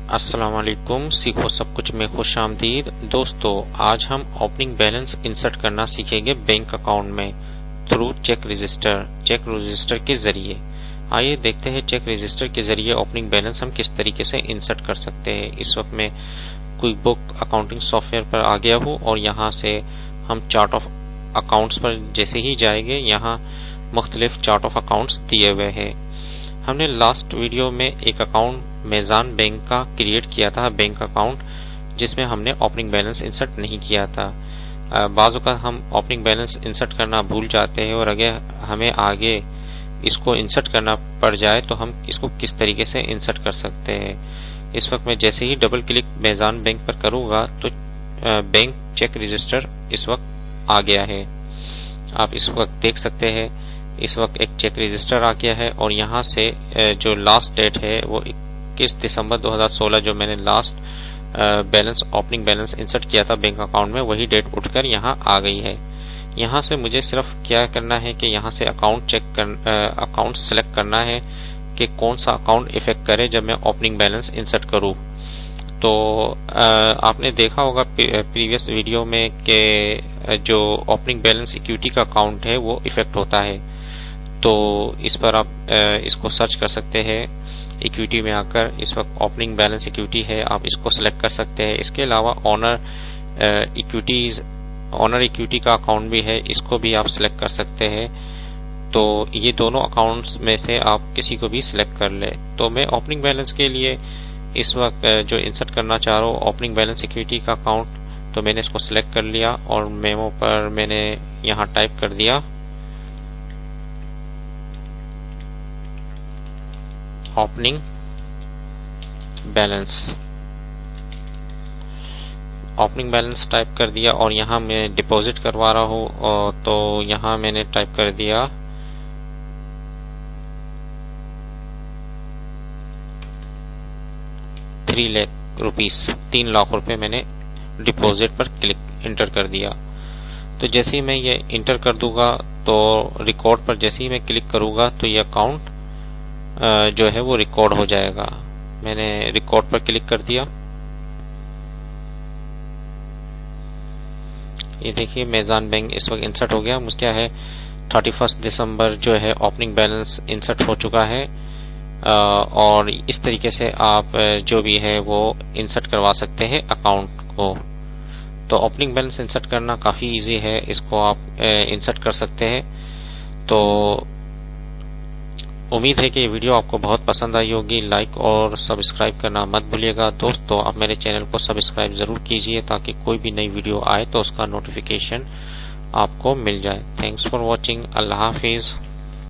अस्सलाम वालेकुम। सीखो सब कुछ में खुश आमदीद। दोस्तों, आज हम ओपनिंग बैलेंस इंसर्ट करना सीखेंगे बैंक अकाउंट में थ्रू चेक रजिस्टर के जरिए। आइए देखते हैं चेक रजिस्टर के जरिए ओपनिंग बैलेंस हम किस तरीके से इंसर्ट कर सकते हैं। इस वक्त मैं क्विक बुक अकाउंटिंग सॉफ्टवेयर पर आ गया हूँ और यहाँ से हम चार्ट ऑफ अकाउंट्स पर जैसे ही जाएंगे, यहाँ मुख्तलिफ चार्ट ऑफ अकाउंट्स दिए हुए हैं। हमने लास्ट वीडियो में एक अकाउंट मेज़ान बैंक का क्रिएट किया था, बैंक अकाउंट, जिसमें हमने ओपनिंग बैलेंस इंसर्ट नहीं किया था। बाज़ औक़ात हम ओपनिंग बैलेंस इंसर्ट करना भूल जाते हैं और अगर हमें आगे इसको इंसर्ट करना पड़ जाए तो हम इसको किस तरीके से इंसर्ट कर सकते हैं। इस वक्त मैं जैसे ही डबल क्लिक मेज़ान बैंक पर करूँगा तो बैंक चेक रजिस्टर इस वक्त आ गया है। आप इस वक्त देख सकते हैं, इस वक्त एक चेक रजिस्टर आ गया है और यहाँ से जो लास्ट डेट है वो 21 दिसंबर 2016 जो मैंने last balance opening balance insert किया था बैंक अकाउंट में, वही डेट उठकर यहाँ आ गई है। यहाँ से मुझे सिर्फ क्या करना है कि यहाँ से अकाउंट सेलेक्ट करना है कि कौन सा अकाउंट इफेक्ट करे जब मैं ओपनिंग बैलेंस इंसर्ट करूँ। तो आपने देखा होगा प्रीवियस वीडियो में कि जो ओपनिंग बैलेंस इक्विटी का अकाउंट है वो इफेक्ट होता है। तो इस पर आप इसको सर्च कर सकते हैं। इक्विटी में आकर इस वक्त ओपनिंग बैलेंस इक्विटी है, आप इसको सिलेक्ट कर सकते हैं। इसके अलावा ऑनर इक्विटी का अकाउंट भी है, इसको भी आप सिलेक्ट कर सकते हैं। तो ये दोनों अकाउंट्स में से आप किसी को भी सिलेक्ट कर ले। तो मैं ओपनिंग बैलेंस के लिए इस वक्त जो इंसर्ट करना चाह रहा हूँ ओपनिंग बैलेंस इक्विटी का अकाउंट, तो मैंने इसको सिलेक्ट कर लिया और मेमो पर मैंने यहाँ टाइप कर दिया ओपनिंग बैलेंस टाइप कर दिया और यहाँ मैं डिपॉजिट करवा रहा हूँ। तो यहाँ मैंने टाइप कर दिया 3 लाख रुपए मैंने डिपॉजिट पर क्लिक इंटर कर दिया। तो जैसे ही मैं ये इंटर कर दूंगा तो रिकॉर्ड पर जैसे ही मैं क्लिक करूंगा तो ये अकाउंट जो है वो रिकॉर्ड हो जाएगा। मैंने रिकॉर्ड पर क्लिक कर दिया। ये देखिए मेज़ान बैंक इस वक्त इंसर्ट हो गया। मुझे क्या है 31 दिसंबर जो है ओपनिंग बैलेंस इंसर्ट हो चुका है। और इस तरीके से आप जो भी है वो इंसर्ट करवा सकते हैं अकाउंट को। तो ओपनिंग बैलेंस इंसर्ट करना काफ़ी इजी है, इसको आप इंसर्ट कर सकते हैं। तो उम्मीद है कि ये वीडियो आपको बहुत पसंद आई होगी। लाइक और सब्सक्राइब करना मत भूलिएगा। दोस्तों, आप मेरे चैनल को सब्सक्राइब जरूर कीजिए ताकि कोई भी नई वीडियो आए तो उसका नोटिफिकेशन आपको मिल जाए। Thanks for watching. Allah Hafiz.